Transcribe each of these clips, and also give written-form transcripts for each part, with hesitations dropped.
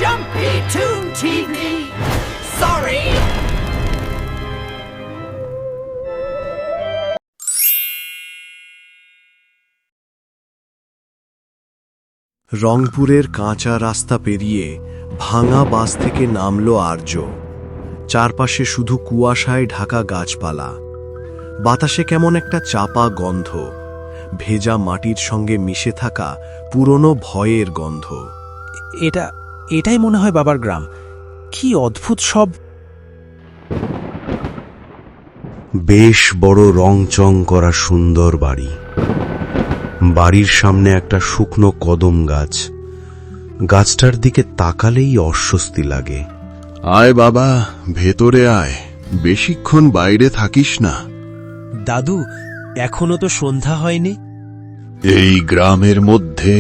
Jumpy Toon TV. Sorry. রংপুরের কাঁচা রাস্তা পেরিয়ে ভাঙা বাস থেকে নামল আর্য। চারপাশে শুধু কুয়াশায় ঢাকা গাছপালা, বাতাসে কেমন একটা চাপা গন্ধ, ভেজা মাটির সঙ্গে মিশে থাকা পুরনো ভয়ের গন্ধ। এটাই মনে হয় বাবার গ্রাম। কি অদ্ভুত সব। বেশ বড় রংচং করা সুন্দর বাড়ি। বাড়ির সামনে একটা শুকনো কদম গাছ। গাছটার দিকে তাকালেই অস্বস্তি লাগে। আয় বাবা, ভেতরে আয়, বেশিক্ষণ বাইরে থাকিস না। দাদু, এখনো তো সন্ধ্যা হয়নি। এই গ্রামের মধ্যে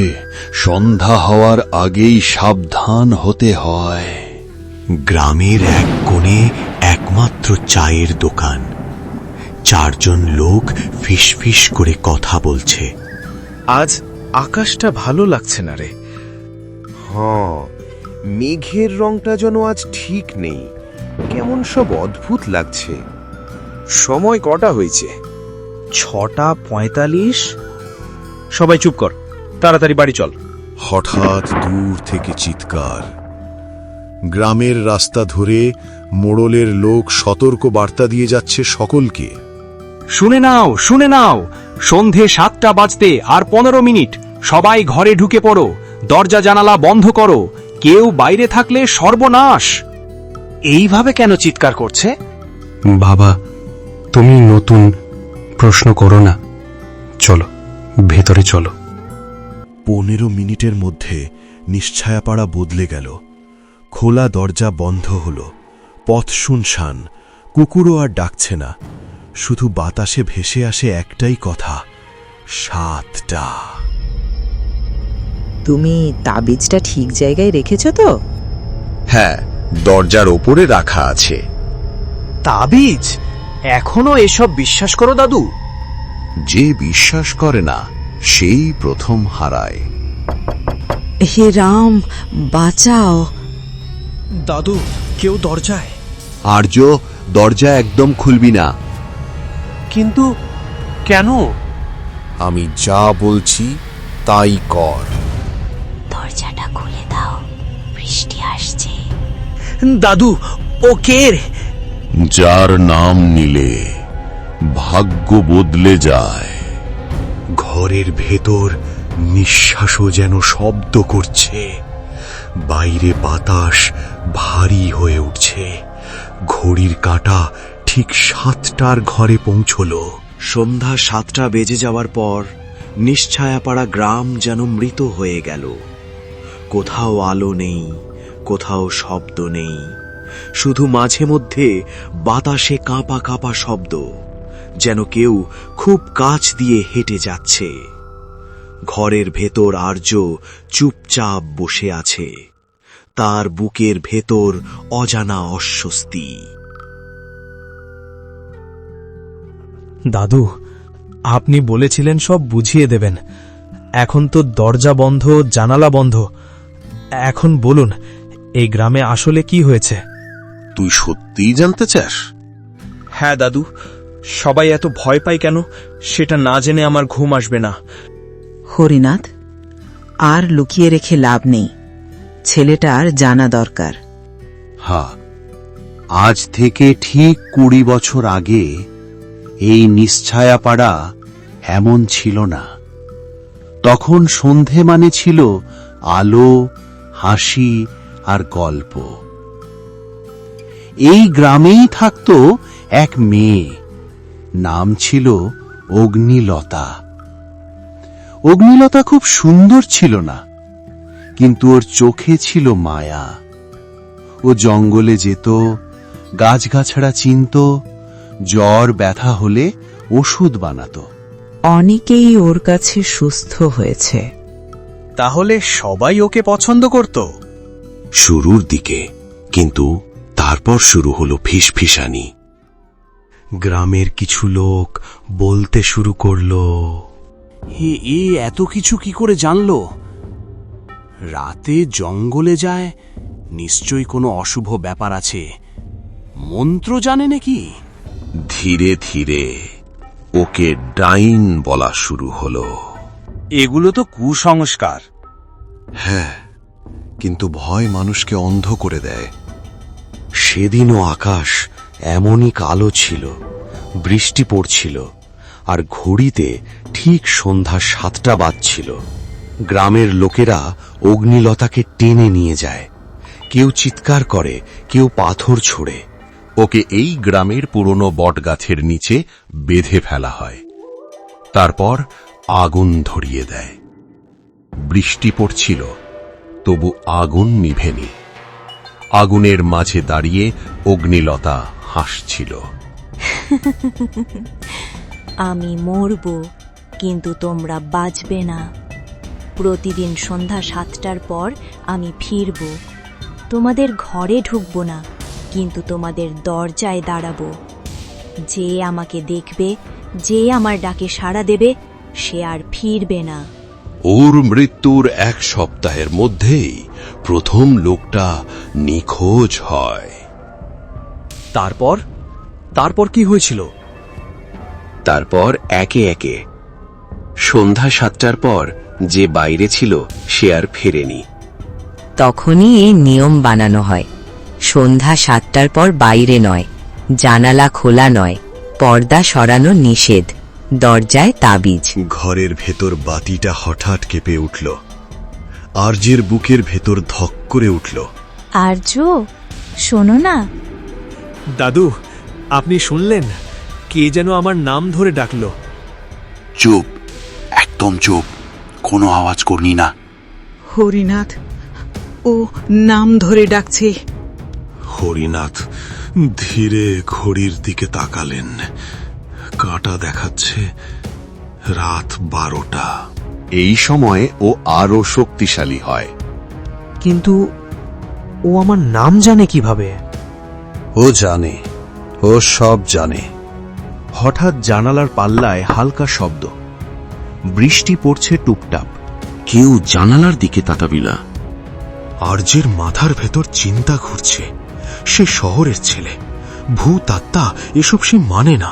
সন্ধ্যা হওয়ার আগেই সাবধান হতে হয়। গ্রামের এক কোণে একমাত্র চায়ের দোকান। চারজন লোক ফিসফিস করে কথা বলছে। আজ আকাশটা ভালো লাগছে না রে। মেঘের রংটা যেন আজ ঠিক নেই, কেমন সব অদ্ভুত লাগছে। সময় কটা হয়েছে? 6:45। সবাই চুপ কর, তাড়াতাড়ি বাড়ি চল। হঠাৎ দূর থেকে চিৎকার। গ্রামের রাস্তা ধরে মোড়লের লোক সতর্ক বার্তা দিয়ে যাচ্ছে সকলকে। শুনে নাও, সন্ধে 7টা বাজতে আর 15 মিনিট। সবাই ঘরে ঢুকে পড়ো, দরজা জানালা বন্ধ করো, কেউ বাইরে থাকলে সর্বনাশ। এইভাবে কেন চিৎকার করছে? বাবা, তুমি নতুন, প্রশ্ন করো না। চলো, ভেতরে চলো। 15 মিনিটের মধ্যে নিশ্ছায়াপাড়া বদলে গেল। খোলা দরজা বন্ধ হল, পথ শুনশান, কুকুরও আর ডাকছে না। শুধু বাতাসে ভেসে আসে একটাই কথা, 7টা। তুমি তাবিজটা ঠিক জায়গায় রেখেছো তো? হ্যাঁ, দরজার ওপরে রাখা আছে। তাবিজ? এখনো এসব বিশ্বাস করো দাদু? যে বিশ্বাস করে না সেই প্রথম হারায়। হে রাম, বাঁচাও। দাদু, কেউ দরজায়। আর্য, দরজা একদম খুলবি না। কিন্তু কেন? আমি যা বলছি তাই কর। দরজাটা খুলে দাও, বৃষ্টি আসছে। দাদু, ও কে? যার নাম নিলে ভাগ্য বদলে যায়। ঘরের ভেতর নিঃশ্বাসও যেন শব্দ করছে। বাইরে বাতাস ভারী হয়ে উঠছে। ঘড়ির কাঁটা ঠিক 7টার ঘরে পৌঁছল। সন্ধ্যা 7টা বেজে যাওয়ার পর নিশ্ছায়াপাড়া গ্রাম যেন মৃত হয়ে গেল। কোথাও আলো নেই, কোথাও শব্দ নেই, শুধু মাঝে মধ্যে বাতাসে কাঁপা কাঁপা শব্দ, যেন কেউ খুব কাছ দিয়ে হেঁটে যাচ্ছে। ঘরের ভেতর আর্য চুপচাপ বসে আছে। তার বুকের ভেতর অজানা অস্বস্তি। দাদু, আপনি বলেছিলেন সব বুঝিয়ে দেবেন। এখন তো দরজা বন্ধ, জানালা বন্ধ। এখন বলুন, এই গ্রামে আসলে কি হয়েছে? তুই সত্যিই জানতে চাস? হ্যাঁ দাদু, সবাই এত ভয় পায় কেন সেটা না জেনে আমার ঘুম আসবে না। হরিনাথ, আর লুকিয়ে রেখে লাভ নেই, ছেলেটার জানা দরকার। হ্যাঁ, আজ থেকে ঠিক 20 বছর আগে এই নিশ্ছায়াপাড়া এমন ছিল না। তখন সন্ধে মানে ছিল আলো, হাসি আর গল্প। এই গ্রামেই থাকতো এক মেয়ে, নাম ছিল অগ্নিলতা। অগ্নিলতা খুব সুন্দর ছিল না, কিন্তু ওর চোখে ছিল মায়া। ও জঙ্গলে যেত, গাছগাছড়া চিনত, জ্বর ব্যথা হলে ওষুধ বানাতো। অনেকেই ওর কাছে সুস্থ হয়েছে। তাহলে সবাই ওকে পছন্দ করত? শুরুর দিকে, কিন্তু তারপর শুরু হলো ফিসফিসানি। গ্রামের কিছু লোক বলতে শুরু করলো, এ এত কিছু কি করে জানলো? রাতে জঙ্গলে যায়, নিশ্চয়ই কোনো অশুভ ব্যাপার আছে। মন্ত্র জানে নাকি? ধীরে ধীরে ওকে ডাইন বলা শুরু হলো। এগুলো তো কুসংস্কার। হ্যাঁ, কিন্তু ভয় মানুষকে অন্ধ করে দেয়। সেদিনও আকাশ এমনই কালো ছিল, বৃষ্টি পড়ছিল, আর ঘড়িতে ঠিক সন্ধ্যা 7টা বাজছিল। গ্রামের লোকেরা অগ্নিলতাকে টেনে নিয়ে যায়। কেউ চিৎকার করে, কেউ পাথর ছোড়ে। ওকে এই গ্রামের পুরনো বটগাছের নিচে বেঁধে ফেলা হয়। তারপর আগুন ধরিয়ে দেয়। বৃষ্টি পড়ছিল, তবু আগুন নিভেনি। আগুনের মাঝে দাঁড়িয়ে অগ্নিলতা হাসছিল। আমি মরব, কিন্তু তোমরা বাঁচবে না। প্রতিদিন সন্ধ্যা 7টার পর আমি ফিরব। তোমাদের ঘরে ঢুকব না, কিন্তু তোমাদের দরজায় দাঁড়াবো। যে আমাকে দেখবে, যে আমার ডাকে সাড়া দেবে, সে আর ফিরবে না। ওর মৃত্যুর 1 সপ্তাহের মধ্যেই প্রথম লোকটা নিখোঁজ হয়। তারপর কি হয়েছিল? তারপর একে একে সন্ধ্যা 7টার পর যে বাইরে ছিল সে আর ফেরেনি। তখনই এই নিয়ম বানানো হয়, সন্ধ্যা 7টার পর বাইরে নয়, জানালা খোলা নয়, পর্দা সরানো নিষেধ, দরজায় তাবিজ। ঘরের ভেতর বাতিটা হঠাৎ কেঁপে উঠল। আর্যের বুকের ভেতর ধক করে উঠল। আর্য, শোনো না। দাদু, আপনি শুনলেন? কে যেন আমার নাম ধরে ডাকলো। চুপ, একদম চুপ, কোনো আওয়াজ করনি না। হরিনাথ, ও নাম ধরে ডাকছে। হরিনাথ ধীরে ঘড়ির দিকে তাকালেন। কাঁটা দেখাচ্ছে রাত 12টা। এই সময়ে ও আরো শক্তিশালী হয়। কিন্তু ও আমার নাম জানে কিভাবে? ও জানে, ও সব জানে। হঠাৎ জানালার পাল্লায় হালকা শব্দ। বৃষ্টি পড়ছে টুপটাপ। কেউ জানালার দিকে তাকাবি না। আর্যের মাথার ভেতর চিন্তা ঘুরছে। সে শহরের ছেলে, ভূতাত্মা এসব সে মানে না।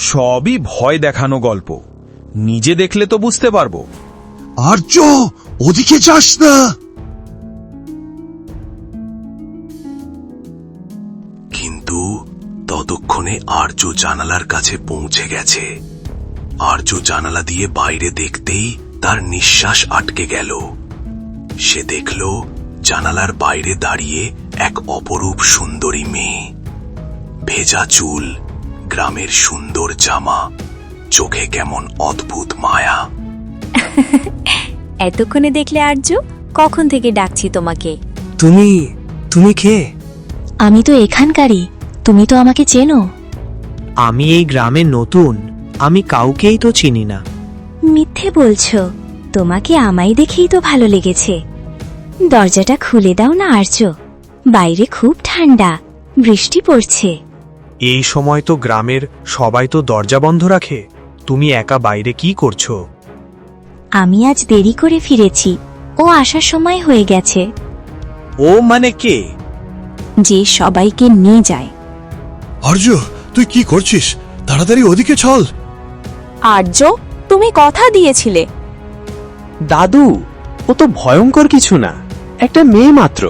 সবই ভয় দেখানো গল্প। নিজে দেখলে তো বুঝতে পারবো। আর্য, ওদিকে যাস না। কিন্তু ততক্ষণে আর্য জানালার কাছে পৌঁছে গেছে। আর্য জানালা দিয়ে বাইরে দেখতেই তার নিঃশ্বাস আটকে গেল। সে দেখল জানালার বাইরে দাঁড়িয়ে এক অপরূপ সুন্দরী মেয়ে। ভেজা চুল, গ্রামের সুন্দর জামা, চোখে কেমন অদ্ভুত মায়া। এতক্ষণে দেখলে আর্য? কখন থেকে ডাকছি তোমাকে। তুমি কে? আমি তো এখানকারই, তুমি তো আমাকে চেনো। আমি এই গ্রামে নতুন, আমি কাউকেই তো চিনি না। মিথ্যে বলছো, তোমাকে আমায় দেখেই তো ভালো লেগেছে। দরজাটা খুলে দাও না আর্য, বাইরে খুব ঠান্ডা, বৃষ্টি পড়ছে। এই সময় তো গ্রামের সবাই তো দরজা বন্ধ রাখে, তুমি একা বাইরে কি করছো? আমি আজ দেরি করে ফিরেছি, ও আসার সময় হয়ে গেছে। ও মানে কে? যে সবাইকে নিয়ে যায়। আর্য, তুই কি করছিস? তাড়াতাড়ি ওদিকে চল। আর্য, তুমি কথা দিয়েছিলে। দাদু, ও তো ভয়ঙ্কর কিছু না, একটা মেয়ে মাত্র।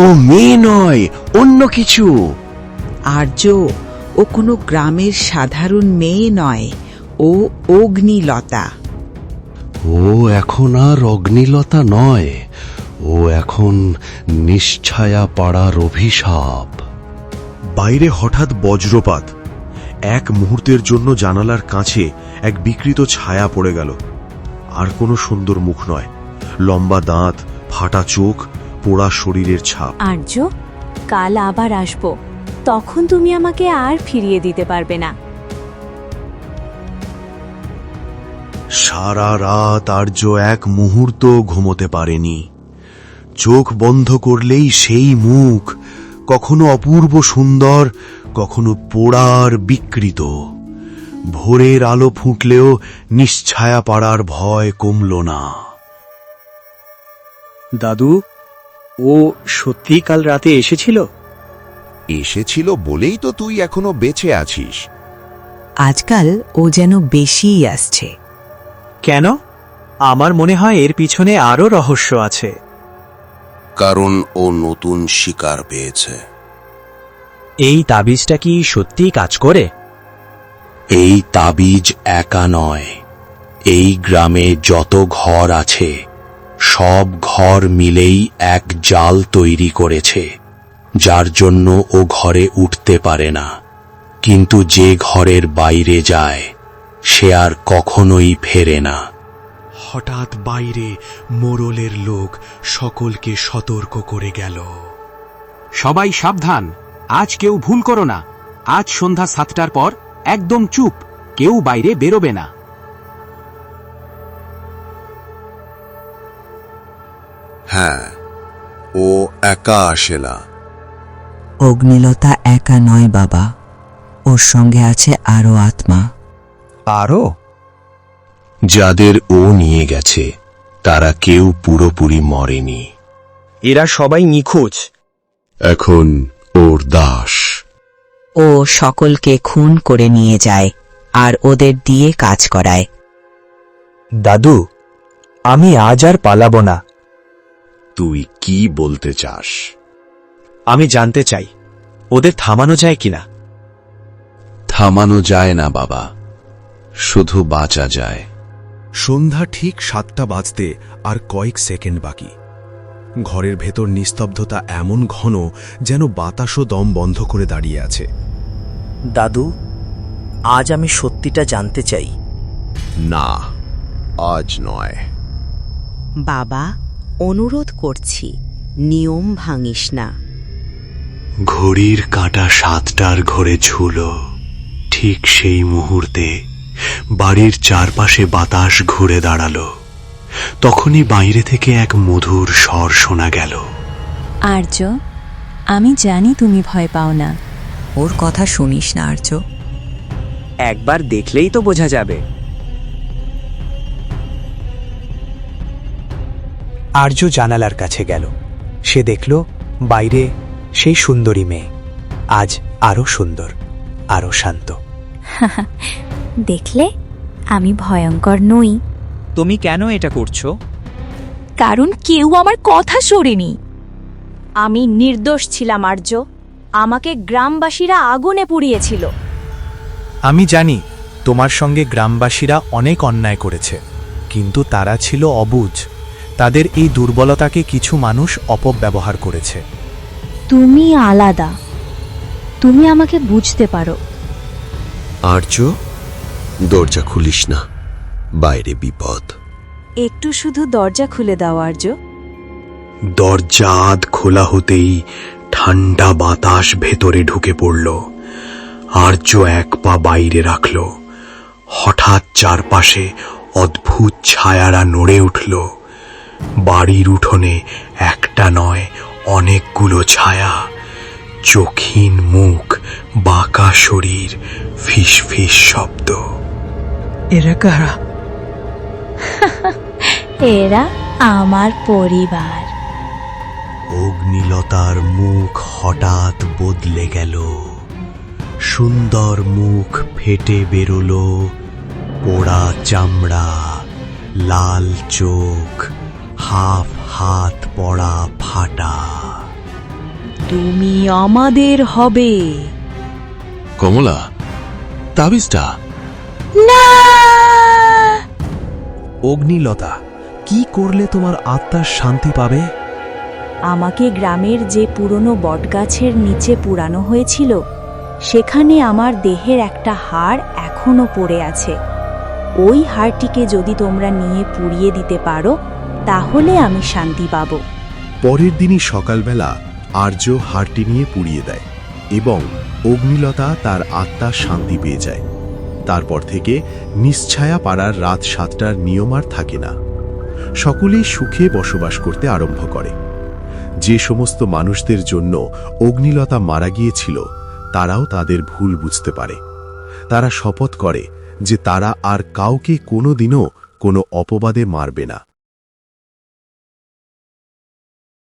ও মেয়ে নয়, অন্য কিছু। আর্য, ও কোনো গ্রামের সাধারণ মেয়ে নয়, ও অগ্নিলতা। ও এখন আর অগ্নিলতা নয়, ও এখন নিশ্ছায়া পাড়ার অভিশাপ। বাইরে হঠাৎ বজ্রপাত। এক মুহূর্তের জন্য জানালার কাছে এক বিকৃত ছায়া পড়ে গেল। আর কোনো সুন্দর মুখ নয়, লম্বা দাঁত, ফাটা চোখ, পোড়া শরীরের ছাপ। আর্য, কাল আবার আসবো, তখন তুমি আমাকে আর ফিরিয়ে দিতে পারবে না। সারা রাত আর্য এক মুহূর্ত ঘুমোতে পারেনি। চোখ বন্ধ করলেই সেই মুখ, কখনো অপূর্ব সুন্দর, কখনো পোড়ার বিকৃত। ভোরের আলো ফুটলেও নিশ্ছায়া পাড়ার ভয় কমল না। দাদু, ও সত্যি কাল রাতে এসেছিল? এসেছিল বলেই তো তুই এখনো বেঁচে আছিস। আজকাল ও যেন বেশিই আসছে। কেন? আমার মনে হয় এর পিছনে আরো রহস্য আছে। কারণ ও নতুন শিকার পেয়েছে। এই তাবিজটা কি সত্যিই কাজ করে? এই তাবিজ একা নয়, এই গ্রামে যত ঘর আছে সব ঘর মিলেই এক জাল তৈরি করেছে, যার জন্য ও ঘরে উঠতে পারে না। কিন্তু যে ঘরের বাইরে যায় সে আর কখনোই ফেরে না। হঠাৎ বাইরে মোড়লের লোক সকলকে সতর্ক করে গেল। সবাই সাবধান, আজ কেউ ভুল করো না। আজ সন্ধ্যা 7টার পর একদম চুপ, কেউ বাইরে বেরোবে না। হ্যাঁ, ও একা আসে না। অগ্নিলতা একা নয় বাবা, ওর সঙ্গে আছে আরো আত্মা। আরো? যাদের ও নিয়ে গেছে তারা কেউ পুরোপুরি মরেনি। এরা সবাই নিখোঁজ। এখন ওর দাস। ও সকলকে খুন করে নিয়ে যায় আর ওদের দিয়ে কাজ করায়। দাদু, আমি আজ আর পালাবো না। তুই কি বলতে চাস? আমি জানতে চাই ওদের থামানো যায় কিনা। থামানো যায় না বাবা, শুধু বাঁচা যায়। সন্ধ্যা ঠিক 7টা বাজতে আর কয়েক সেকেন্ড বাকি। ঘরের ভেতর নিস্তব্ধতা এমন ঘন যেন বাতাসও দম বন্ধ করে দাঁড়িয়ে আছে। দাদু, আজ আমি সত্যিটা জানতে চাই। না, আজ নয়। বাবা, অনুরোধ করছি, নিয়ম ভাঙিস না। ঘড়ির কাঁটা 7টার ঘরে ঝুল। ঠিক সেই মুহূর্তে বাড়ির চারপাশে বাতাস ঘুরে দাঁড়ালো। তখনই বাইরে থেকে এক মধুর স্বর শোনা গেল। আর্য, আমি জানি তুমি ভয় পাও না। ওর কথা শুনিস না আর্য। একবার দেখলেই তো বোঝা যাবে। আর্য জানালার কাছে গেল। সে দেখল বাইরে সেই সুন্দরী মেয়ে, আজ আরো সুন্দর, আরো শান্ত। দেখলে আমি ভয়ঙ্কর নই। তুমি কেন এটা করছো? কারণ কেউ আমার কথা শোনেনি। আমি নির্দোষ ছিলাম আর্য। আমাকে গ্রামবাসীরা আগুনে পুড়িয়েছিল। আমি জানি তোমার সঙ্গে গ্রামবাসীরা অনেক অন্যায় করেছে, কিন্তু তারা ছিল অবুঝ। তাদের এই দুর্বলতাকে কিছু মানুষ অপব্যবহার করেছে। তুমি আলাদা, তুমি আমাকে বুঝতে পারো। আর্য, দরজা খুলিস না, বাইরে বিপদ। একটু শুধু দরজা খুলে দাও আর্য। দরজা আধ খোলা হতেই ঠান্ডা বাতাস ভেতরে ঢুকে পড়ল। আর্য এক পা বাইরে রাখল। হঠাৎ চারপাশে অদ্ভুত ছায়ারা নড়ে উঠল। বাড়ির উঠোনে একটা নয়, অনেকগুলো ছায়া। চোখহীন মুখ, বাঁকা শরীর, ফিস ফিস শব্দ। এরা কারা? এরা আমার পরিবার। অগ্নিলতার মুখ হঠাৎ বদলে গেল। সুন্দর মুখ ফেটে বেরোলো, পোড়া চামড়া, লাল চোখ, হাফ হাত পড়া ফাটা। তুমি আমাদের হবে। কমলা, তাবিজটা? না! অগ্নিলতা, কি করলে তোমার আত্মার শান্তি পাবে? আমাকে গ্রামের যে পুরনো বটগাছের নিচে পুরানো হয়েছিল, সেখানে আমার দেহের একটা হাড় এখনো পড়ে আছে। ওই হাড়টিকে যদি তোমরা নিয়ে পুড়িয়ে দিতে পারো, তাহলে আমি শান্তি পাব। পরের দিনই সকালবেলা আর্য হাড়টি নিয়ে পুড়িয়ে দেয় এবং অগ্নিলতা তার আত্মার শান্তি পেয়ে যায়। তারপর থেকে নিশ্ছায়া পাড়ার রাত 7টার নিয়ম আর থাকে না। সকলেই সুখে বসবাস করতে আরম্ভ করে। যে সমস্ত মানুষদের জন্য অগ্নিলতা মারা গিয়েছিল, তারাও তাদের ভুল বুঝতে পারে। তারা শপথ করে যে তারা আর কাউকে কোনোদিনও কোনো অপবাদে মারবে না।